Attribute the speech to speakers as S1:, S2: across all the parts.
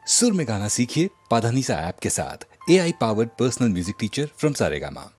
S1: सुर में गाना सीखिए पाधानीसा ऐप के साथ। AI powered personal music teacher from Saregama.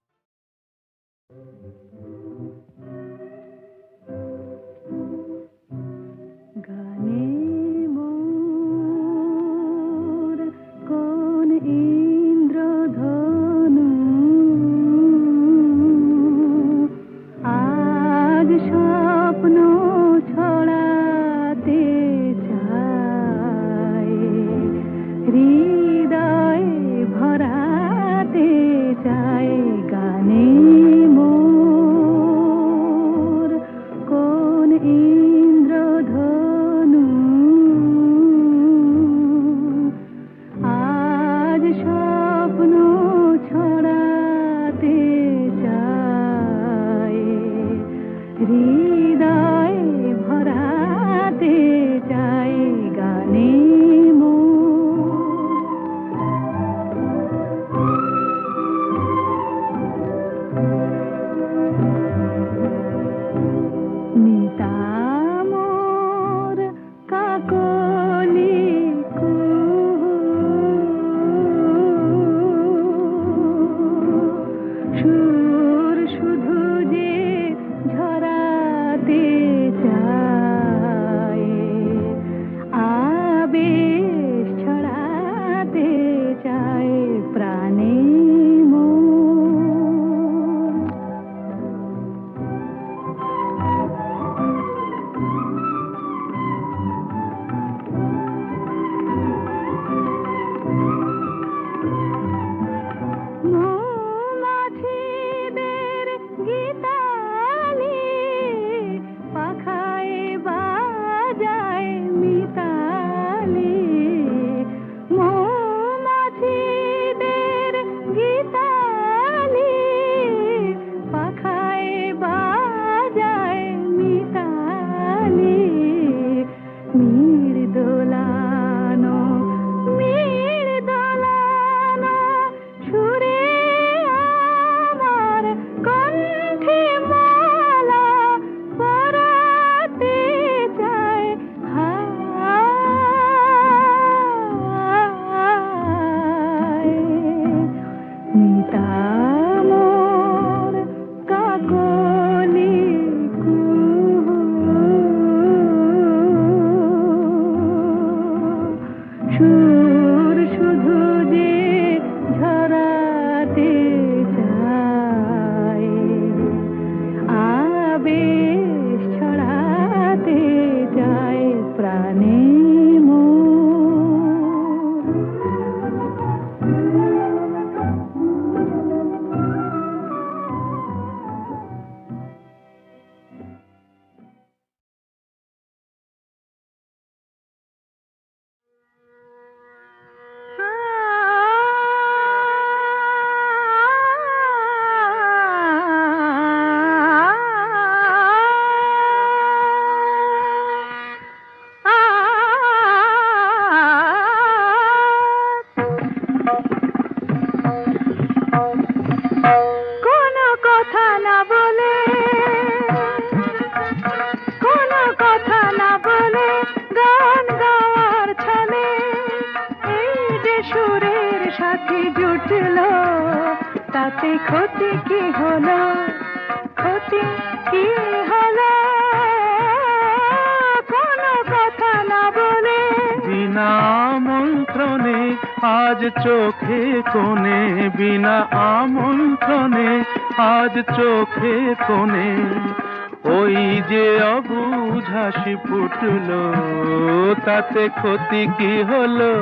S2: ক্ষতি কি হলো,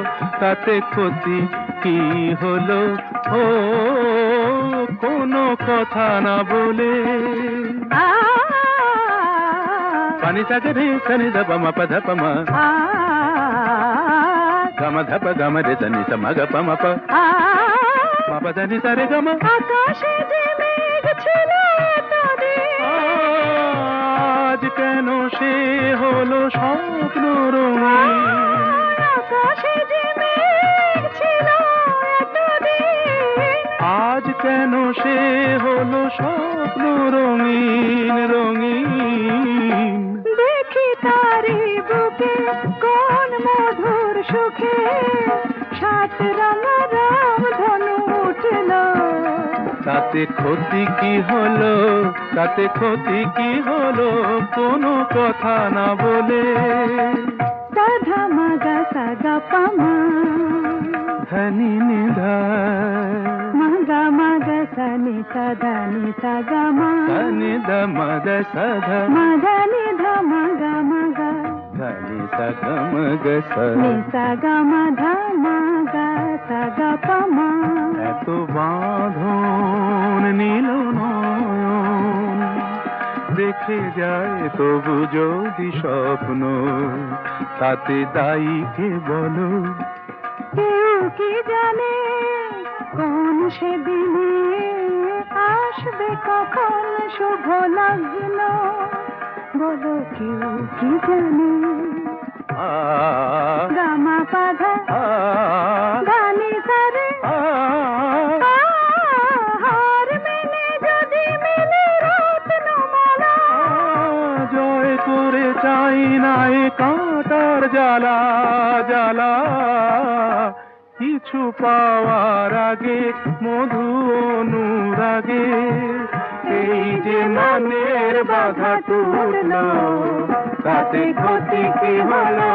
S2: তাতে ক্ষতি কি হলো, ও কোনো কথা না বলে। পানি সাগরে রে সনি দ পম পদ পম গম ধপ গম রে সনি সম গ পম প ম পদ নি সরে গম। আকাশে যে মেঘ ছিল এতদিন, আজ কেন সে হলো স্বপ্ন রঙিন। আকাশে যে মেঘ ছিল এতদিন, আজ কেন সে হলো স্বপ্ন রঙিন রঙিন। দেখি তারি বুকে কোন মধুর সুখে
S3: হাত রাঙা রাম ধনু উঠল।
S2: তাতে ক্ষতি কি হলো, তাতে ক্ষতি কি হলো, কোনো কথা না বলে।
S3: সাধা মাগা সাগা পামা,
S2: ধনি নিধা,
S3: মাগা মাগা সানি সাধা নি সাগা মা,
S2: ধনি দ মগ সধ,
S3: মাগা নিধা মাগা মাগা,
S2: ধনি সগ মগ স।
S3: নি সাগা মাধা মাগা সাগা পামা।
S2: এত বাঁধন নীল নয়ন দেখে যায় তবু যদি স্বপ্ন, তাতে দায়ী কে বলো?
S3: কেউ কি জানে কোন সেদিনে আসবে কখন শুভ লগ্ন, বলো কেউ কি জানে?
S2: আ
S3: গামা পাধা
S2: আ
S3: গানি সারে,
S2: আ
S3: হার মেনে যদি মেলে রত্নমালা,
S2: জয় করে চাই না এ কাঁটার জ্বালা জ্বালা। কিছু পাওয়ার আগে মধু অনুরাগে এই যে মনের বাধা টুটলো, তাতে ক্ষতি কি হলো,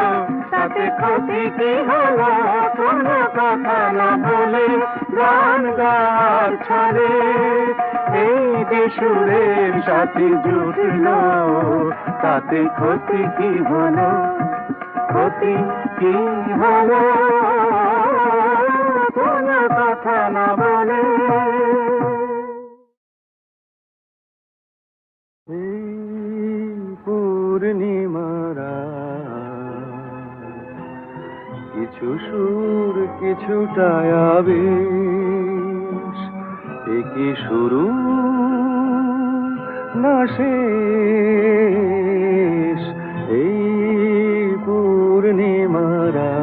S2: তাতে ক্ষতি কি হলো, কোনো কথা না বলে গান গাওয়ার ছলে এই যে সুরের সাথে জুটলো, তাতে ক্ষতি কি হলো, ক্ষতি কি হলো, কোনো কথা না বলে। পূর্ণিমারা কিছু সুর কিছুটা আবেশ, একই শুরু না শেষ। এই পূর্ণিমারা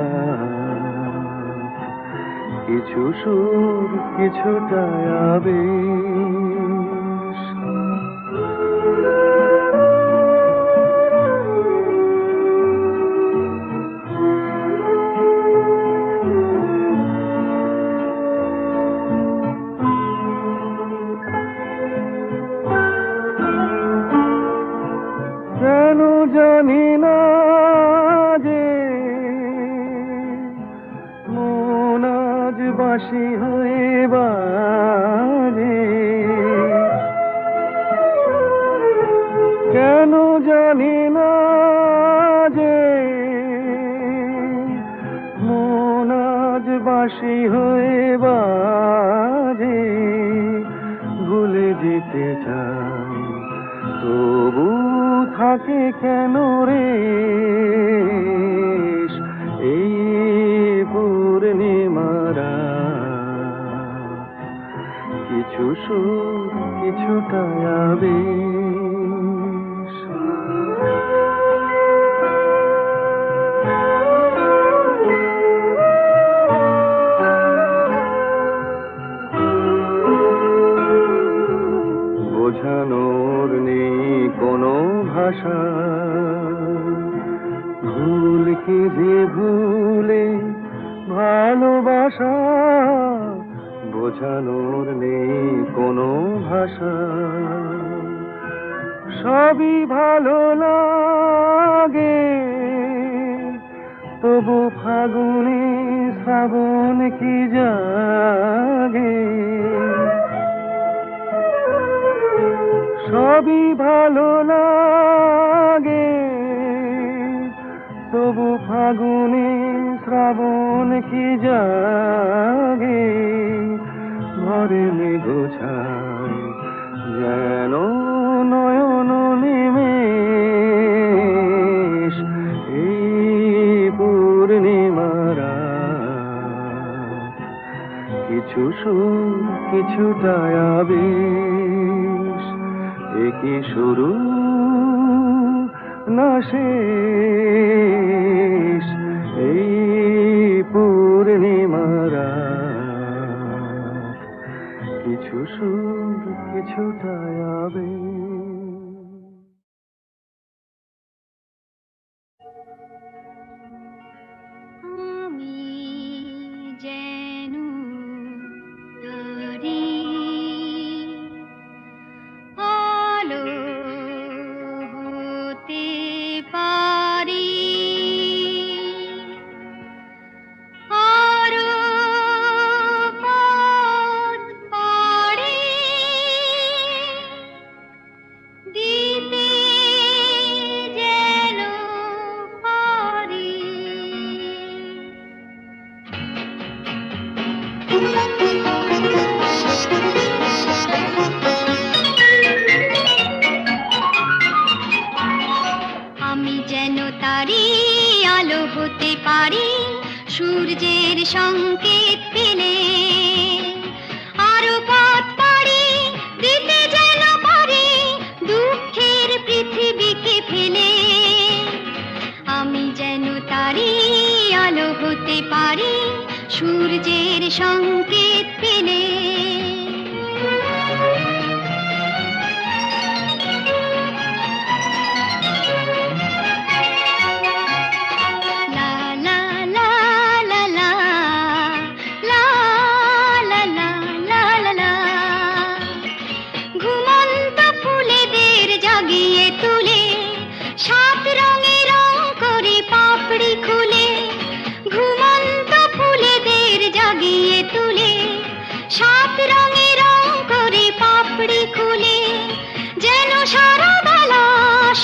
S2: কিছু সুর কিছুটা আবেশ। কেন জানি না যে মন আজ বাঁশি হয়ে বাজে, কেন জানি না যে মন আজ বাঁশি হয়ে বাজে। ভুলে যেতে চাই তবু থাকে কেন রে এই পূর্ণিমারা কিছু সুর কিছুটা আবেশ। বোঝানোর নেই কোনো ভাষা, ভুল কি যে ভুলে ভালোবাসা। বোঝানোর নেই কোনো ভাষা, সবই ভালো লাগে তবু ফাগুনে শ্রাবণ কি জাগে। সবই ভালো লাগে তবু ফাগুনে শ্রাবণ কি জাগে। ঘরে মেঘোছায় যেন নয়ন নিমেষ, এই পূর্ণিমারা কিছু সুর কিছুটা আবেশ। একই শুরু না শেষ। এই পূর্ণিমারা কিছু সুর কিছুটা আবেশ।
S3: আমি যেন
S4: আমি যেন তারি আলো হতে পারি সূর্যের সংকেত পেলে আরো পথ পাড়ি দিতে যেন পারি দুঃখের পৃথিবীকে ফেলে আমি যেন তারি আলো হতে পারি সূর্যের সংকেত পেলে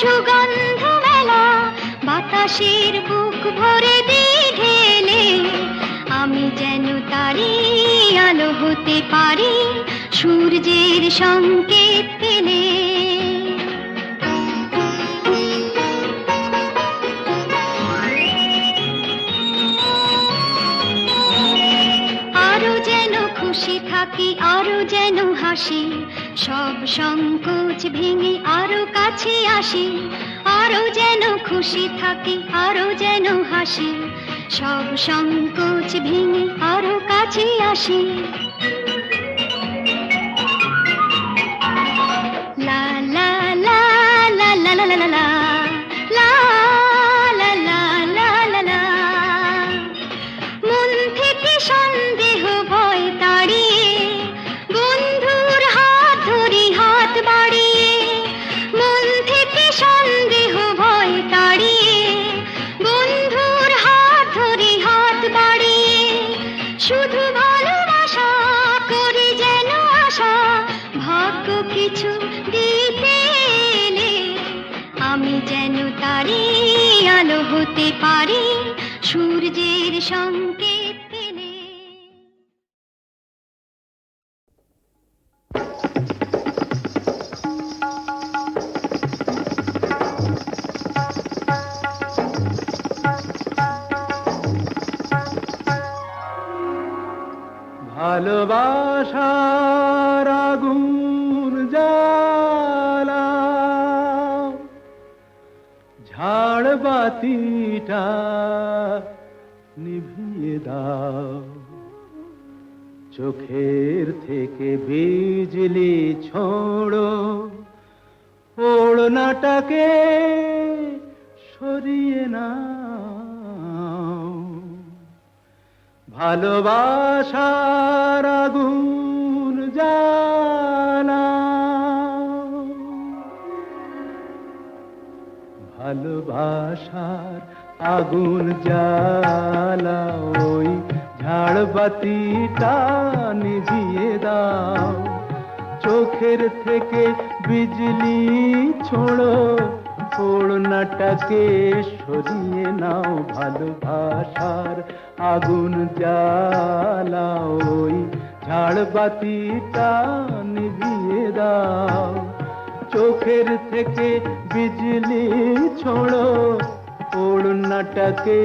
S4: সুগন্ধ মেলা বাতাসের বুক ভরে দিয়ে ঢেলে আমি যেন তারি আলো হতে পারি সূর্যের সংকেত পেলে আরো যেন খুশি থাকি আরো যেন হাসি সব সংকোচ ভেঙে আরো কাছে আসি আরো যেন খুশি থাকি আরো যেন হাসি সব সংকোচ ভেঙে আরো কাছে আসি লা লা লা লা লা লা লা লা লা লা লা লা লা লা মন থেকে সন্দেহ ভয় তাড়িয়ে বন্ধুর হাত ধরি হাত বাড়িয়ে মন থেকে সন্দেহ ভয় তাড়িয়ে বন্ধুর হাত ধরি হাত বাড়িয়ে শুধু ভালোবাসা করি যেন আশা ভাগ্য কিছু দিতে এলে আমি যেন তারি আলো হতে পারি সূর্যের সংকেত পেলে
S2: ভালোবাসার আগুন জ্বালা ঝাড় বাতিটা নিভিয়ে দাও চোখের থেকে বিজলি ছোড়ো ওড়নাটাকে সরিয়ে নাও ভালোবাসার আগুন জ্বালা ভালোবাসার আগুন জ্বালা ওই ঝাড়বাতিটা নিভিয়ে দাও চোখের থেকে বিজলি ছোড়ো ওড়নাটাকে সরিয়ে নাও ভালোবাসার আগুন জ্বালা ওই ঝাড়বাতিটা নিভিয়ে দাও চোখের থেকে বিজলি ছোড়ো ওড়নাটাকে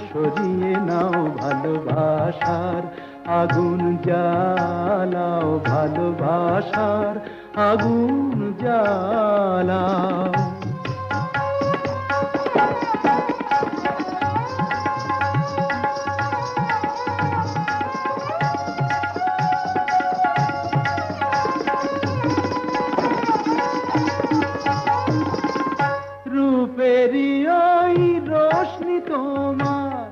S2: সরিয়ে নাও ভালোবাসার আগুন জ্বালাও ভালোবাসার আগুন জ্বালাও রূপেরই ওই রোশনি তোমার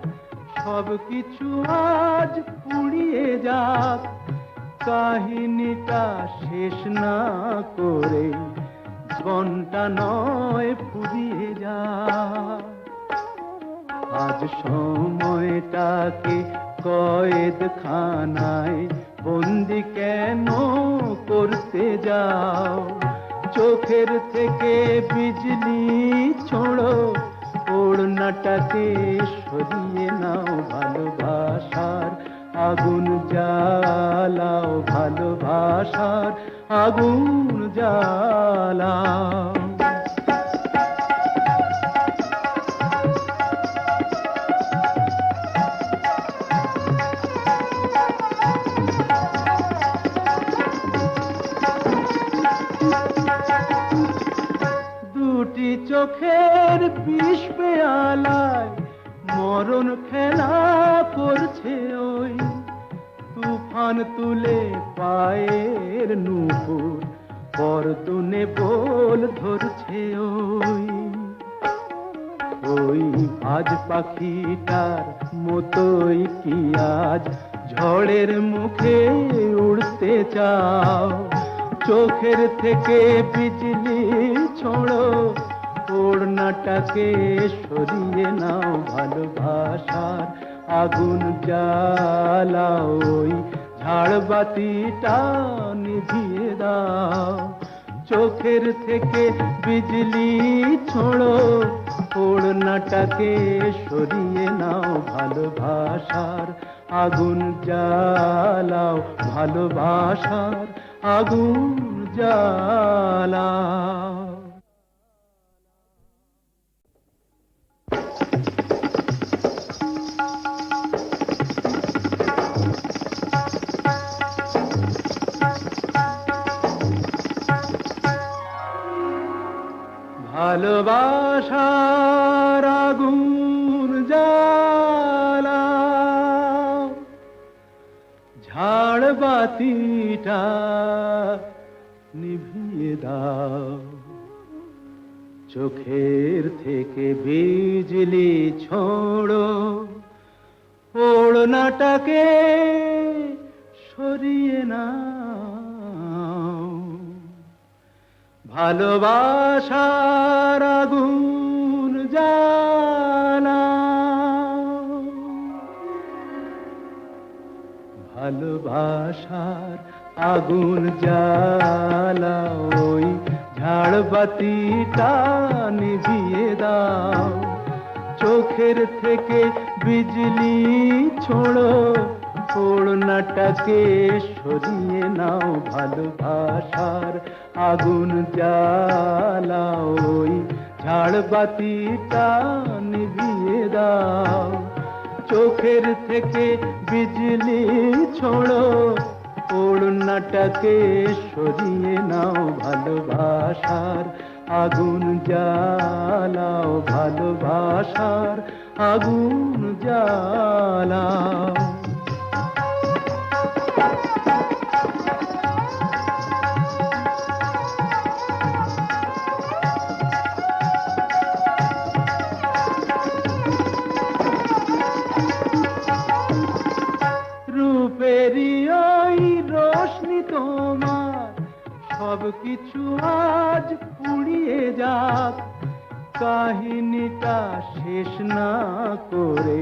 S2: সব কিছু আজ পুড়িয়ে যাক কাহিনীটা শেষ না করে জীবনটা নয় ফুরিয়ে যাক আজ সময়টাকে কয়েদখানায় বন্দি কেন করতে যাও চোখের থেকে বিজলি ছোড়ো ওড়নাটাকে সরিয়ে নাও ভালোবাসার আগুন জ্বালাও, ভালোবাসার আগুন জ্বালাও। দুটি চোখের বিষ পেয়ালায় মরণ খেলা করছে ওই, তুফান তুলে পায়ের নুপুর পরদুনে বোল ধরছে ওই। ওই আজ পাখিটার মতোই কি আজ ঝড়ের মুখে উড়তে চাও? চোখের থেকে বিজলি ছোড়ো, ওড়নাটাকে সরিয়ে নাও, ভালোবাসার আগুন জ্বালাও, ওই ঝাড়বাতিটা নিভিয়ে দাও। চোখের থেকে বিজলি ছোড়ো, ওড়নাটাকে সরিয়ে নাও, ভালোবাসার আগুন জ্বালাও, ভালোবাসার আগুন জ্বালাও। ভালোবাসার আগুন জ্বালাও, ঝাড়বাতিটা নিভিয়ে দাও। চোখের থেকে বিজলি ছোড়ো, ওড়নাটাকে সরিয়ে নাও, ভালোবাসার আগুন জ্বালাও। ভালোবাসার আগুন জ্বালাও, ওই ঝাড়বাতিটা নিভিয়ে দাও। চোখের থেকে বিজলি ছোড়ো, ওড়নাটাকে সরিয়ে নাও, ভালোবাসার আগুন জ্বালাও, ওই ঝাড়বাতিটা নিভিয়ে দাও। চোখের থেকে বিজলি ছোড়ো, ওড়নাটাকে সরিয়ে নাও, ভালোবাসার আগুন জ্বালাও, ভালোবাসার আগুন জ্বালাও। রূপেরই ওই রোশনি তোমার সব কিছু আজ পুড়িয়ে যাক, কাহিনীটা শেষ না করে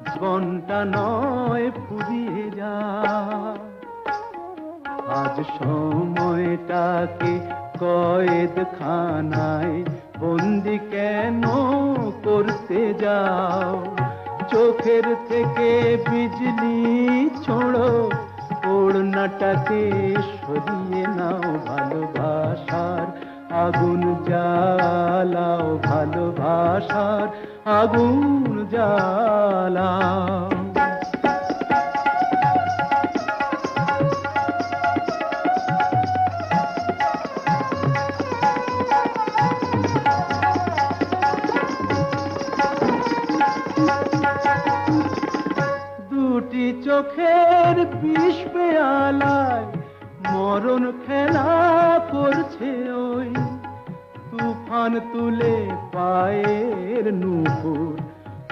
S2: জীবনটা নয় ফুরিয়ে যাক। আজ সময়টাকে কয়েদখানায় বন্দি কেন করতে যাও? চোখের থেকে বিজলি ছোড়ো, ওড়নাটাকে সরিয়ে নাও, ভালোবাসার আগুন জ্বালাও, ভালোবাসার আগুন জ্বালাও। দুটি চোখের বিষ পেয়ালায় মরণ খেলা করছে ওই, তুফান তুলে পায়ের নুপুর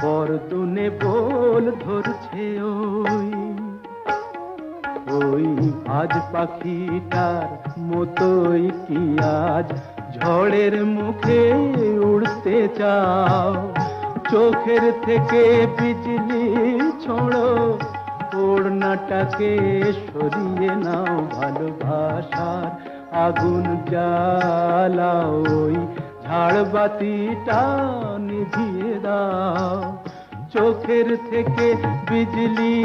S2: পরদুনে বোল ধরছে ওই। ওই আজ পাখিটার মতোই কি আজ ঝড়ের মুখে উড়তে চাও? চোখের থেকে বিজলি ছোড়ো, ওড়নাটাকে সরিয়ে নাও, ভালোবাসার আগুন জ্বালাও, ওই ঝাড়বাতিটা নিভিয়ে দাও। চোখের থেকে বিজলি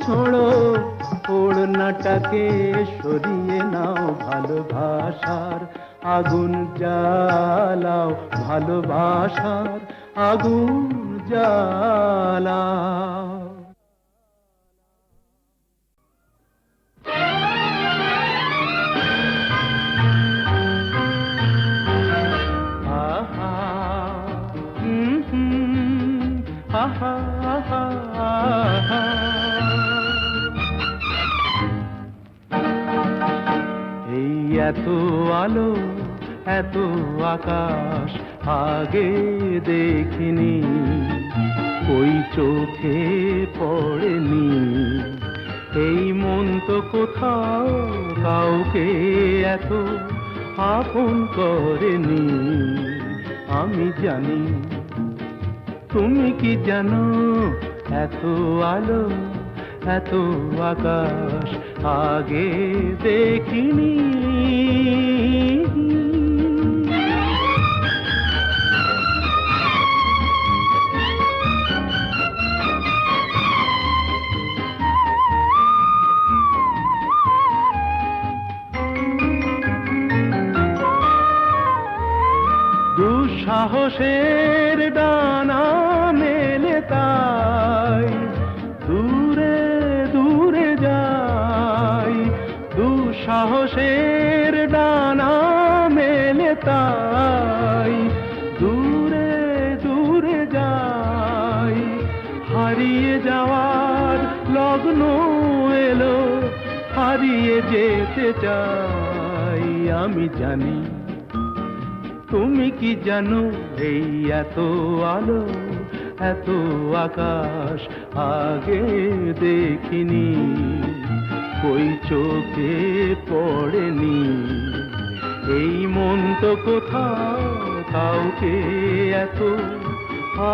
S2: ছোড়ো, ওড়নাটাকে সরিয়ে নাও, ভালোবাসার আগুন জ্বালাও, ভালোবাসার আগুন জ্বালাও। এই এত আলো, এত আকাশ আগে দেখিনি, ওই চোখে পড়েনি। এই মন তো কোথাও কাউকে এত আপন করেনি। আমি জানি, তুমি কি জানো, এত আলো, এত আকাশ আগে দেখিনি। দুঃসাহসের ডানা মেলে তাই দূরে দূরে যাই, দুঃসাহসের ডানা মেলে তাই দূরে দূরে যাই। হারিয়ে যাওয়ার লগ্ন এলো, হারিয়ে যেতে চাই। আমি জানি, তুমি কি জানো, এই এত আলো, এত আকাশ আগে দেখিনি, ওই চোখে পড়েনি। এই মন তো কোথাও কাউকে এত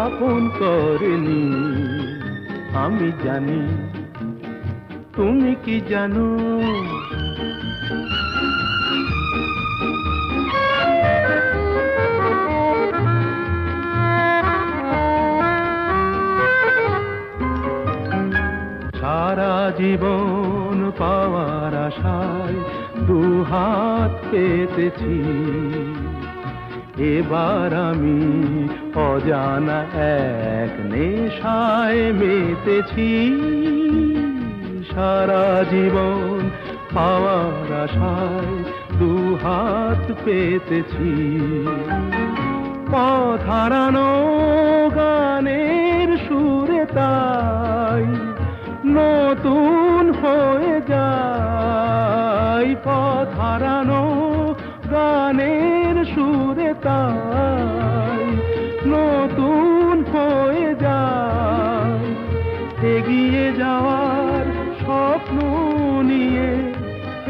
S2: আপন করেনি। আমি জানি, তুমি কি জানো। সারা জীবন পাওয়ার আশায় দুহাত পেতেছি, এবার আমি অজানা এক নেশায় মেতেছি। সারা জীবন পাওয়ার আশায় দুহাত পেতেছি, পথ হারানো গানের সুরে তাই নতুন হয়ে যায়। পথ হারানো গানের সুরে তাই নতুন হয়ে যায়। এগিয়ে যাওয়ার স্বপ্ন নিয়ে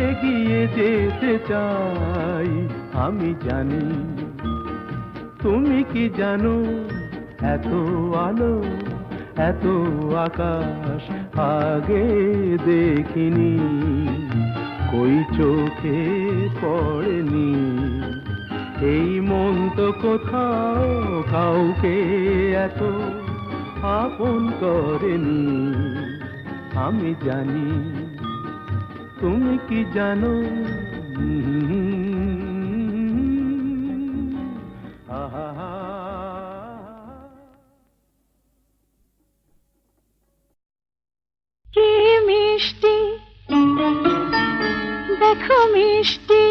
S2: এগিয়ে যেতে চাই। আমি জানি, তুমি কি জানো, এত আলো, এত আকাশ আগে দেখিনি, কই চোখে পড়েনি। এই মন তো কোথাও কাউকে এত আপন করেনি। আমি জানি, তুমি কি জানো।
S3: কি মিষ্টি দেখো মিষ্টি,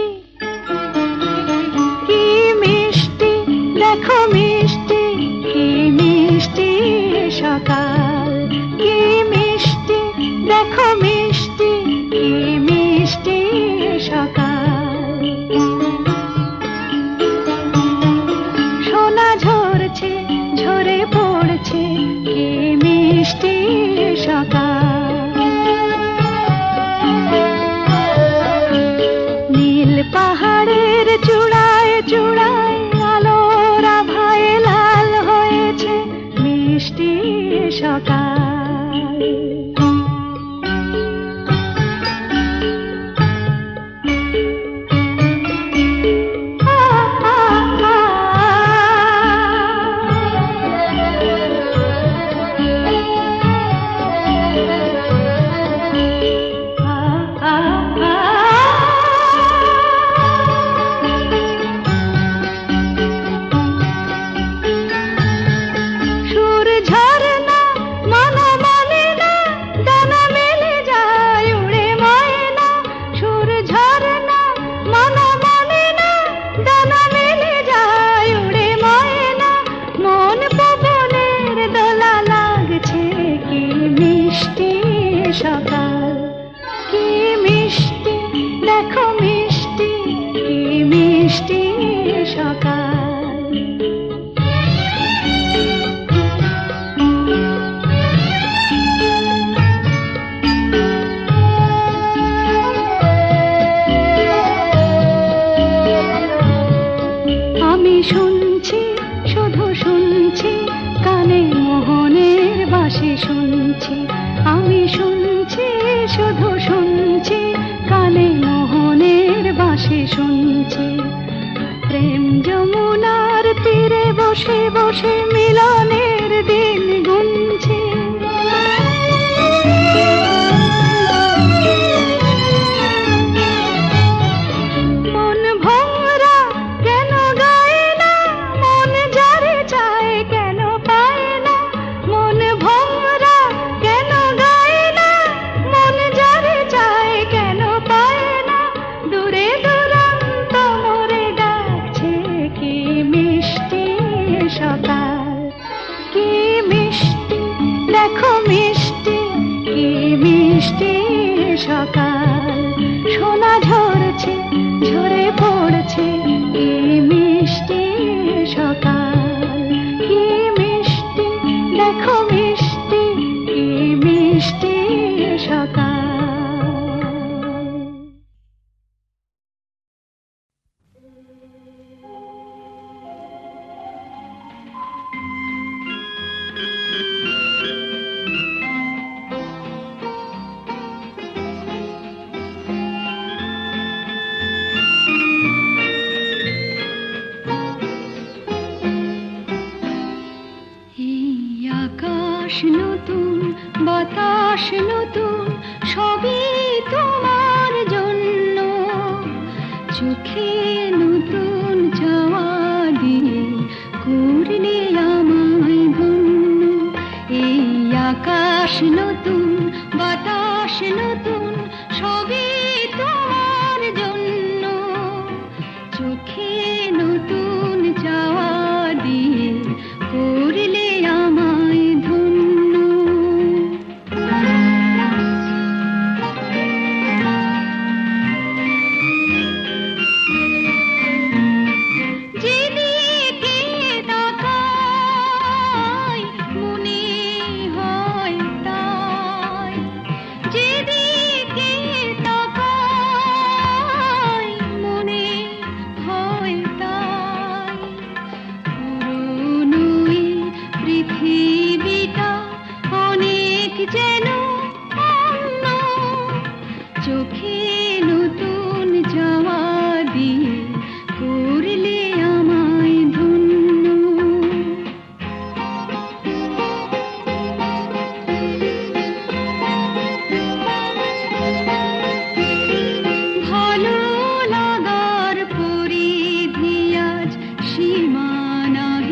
S3: কি মিষ্টি দেখো মিষ্টি, কি মিষ্টি সকাল, কি মিষ্টি দেখো মিষ্টি, কি মিষ্টি সকাল। সোনা ঝরছে ঝরে পড়ছে, কি মিষ্টি সকাল। নীল সকাল কি মিষ্টি দেখো মিষ্টি কি মিষ্টি সকাল আমি শুনছি শুধু শুনছি কানে মোহনের বাঁশি শুনছি আমি শুনছি শুধু শুনছি কানে মোহনের বাঁশি শুনছি প্রেম যমুনার তীরে বসে বসে মিলনের দিন গুনছি মন ভোরা কেন গায় না মন যারে চায় কেন পায় না মন ভোরা কেন গায় না মন যারে চায় কেন পায় না দূরে দূরান্ত মোরে ডাকছে কি মিষ্টি সকাল কি মিষ্টি দেখো মিষ্টি কি মিষ্টি সকাল সোনা ঝরছে ঝরে পড়ছে কি মিষ্টি সকাল কি মিষ্টি দেখো মিষ্টি কি মিষ্টি সকাল আকাশ নতুন বাতাস নতুন সবই তোমার জন্য চোখে নতুন চাওয়া দিয়ে করলে আমায় ধন্য এই আকাশ নতুন বাতাস নতুন সবই তোমার জন্য চোখে নতুন চাওয়া দিয়ে করলে আমায় ধন্য যেদিকে তাকাই মনে হয় তাই যেদিকে তাকাই মনে হয় তাই পুরনো এই পৃথিবীটা অনেক যেন অন্য চোখে নতুন যাওয়া দিয়ে করলে আমায় ধন্য ভালো লাগার পরিধি আজ সীমানাহীন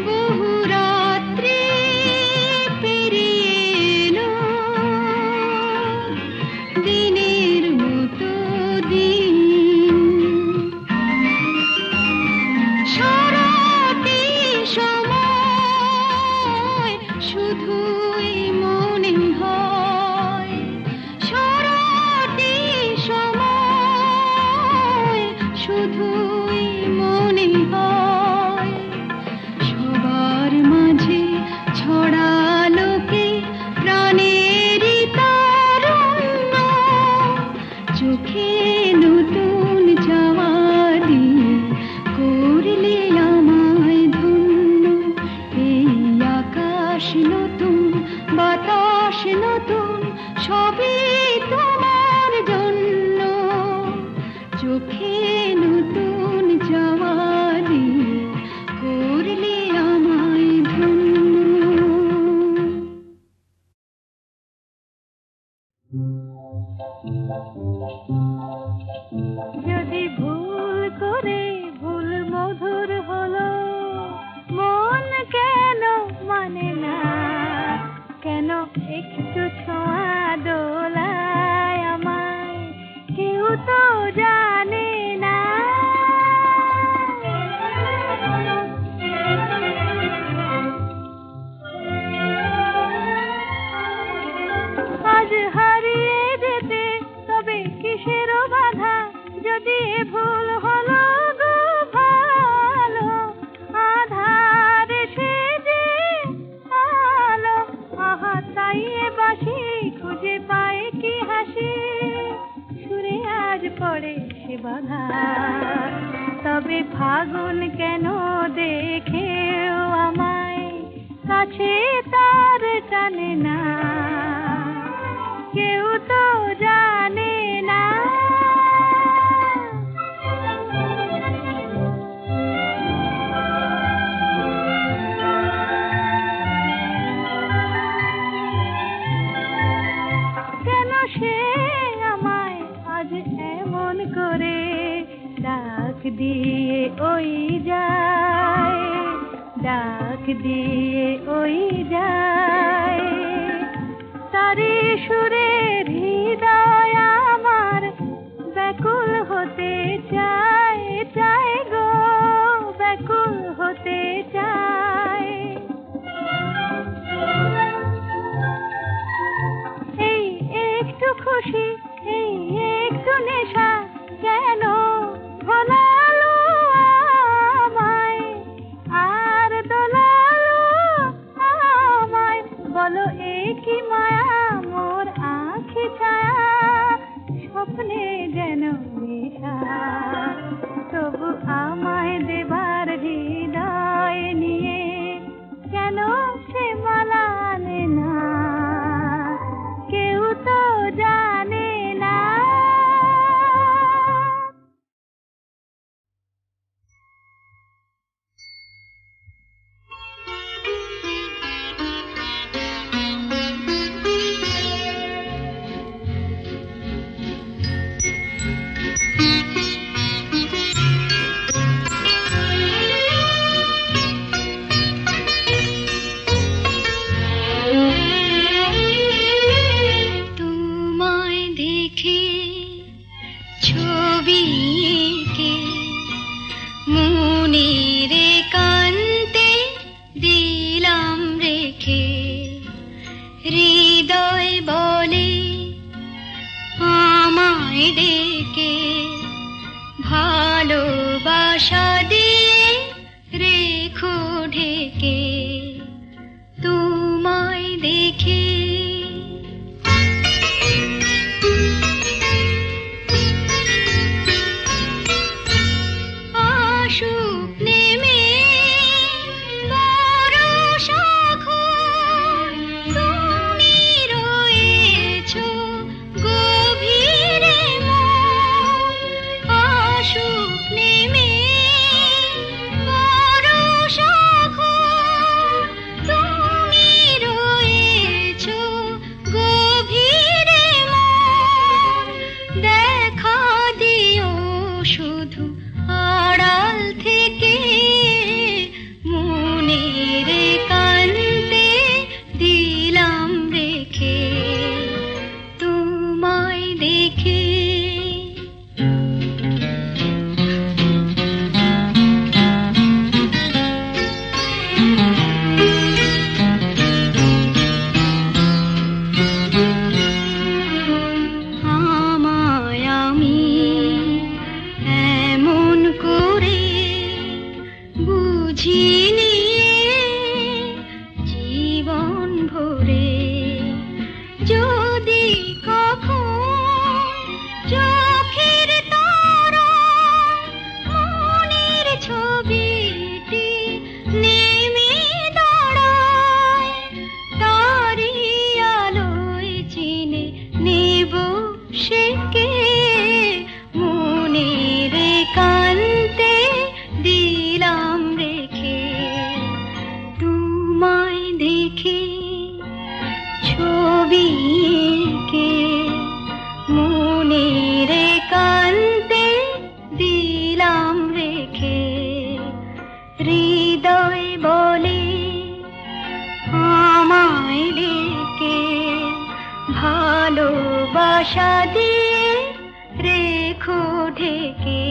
S3: বহু রাত্রি পেরিয়ে এলো দিনের মতো দিন সারাটি সময় শুধুই মনে হয় সারাটি সময় শুধুই মনে হয় সবার মাঝে ছড়ালো কে প্রাণেরই তারুণ্য চোখে নতুন যাওয়া দিয়ে করলে আমায় ধন্য এই আকাশ নতুন বাতাস নতুন সবই তোমার জন্য চোখে নতুন যাওয়া দিয়ে করলে আমায় ধন্য যদি ভুল করে ভুল মধুর হলো মন কেন মানে না কেন একটু ছোঁয়া দোলায় আমায় কেউ তো জানে না ভুল হলো গো ভালো, আধার সেজে আলো, আহা তাই এ বাঁশি খুঁজে পায় কি হাসি, সুরে আজ পড়ে সে বাধা। তবে ফাগুন কেন দেখেও আমায় কাছে তার টানে না, কেউ তো জানে না। কেন সে আমায় আজ এমন করে ডাক দিয়ে ওই যায়, ডাক দিয়ে ওই যায়, তারে সুরের হৃদয় আমার ব্যাকুল হতে চায়, চায় গো ব্যাকুল হতে চায়। এই একটু খুশি, এই একটু নেশা কেন ভোলালো আমায়, আর দোলালো আমায়, বলো এ কি মায়া মোর আঁখি ছায়া, স্বপ্নে যেন নেশা, তবু আমায় দেবার হৃদয় নিয়ে কেন সে মালা আনে না, কেউ তো জানে না।
S4: তোমায় দেখে ছবি এঁকে মনের একান্তে দিলাম রেখে, হৃদয় বলে আমায় ডেকে, ভালোবাসা দিয়ে রেখো ঢেকে, তোমায় দেখে। আসুক নেমে বরষা ঘোর, তুমি রয়েছো গভীরে মন। আসুক নেমে বরষা ঘোর, তুমি রয়েছো গভীরে মন। দেখা দিও শুধু আড়াল থেকে, মনের একান্তে দিলাম রেখে, তোমায় দেখে। আমায় আমি এমন করে বুঝিনি জীবন ভরে, যদি কখন চোখের তারায় মনের ছবিটি নেমে দাঁড়ায়, তারি আলোয় চিনে নেব সেকে, মনের একান্তে দিলাম রেখে, তোমায় দেখে ছবি এঁকে মনের একান্তে দিলাম রেখে, হৃদয় বলে আমায় ডেকে, ভালোবাসা দিয়ে রেখো ঢেকে,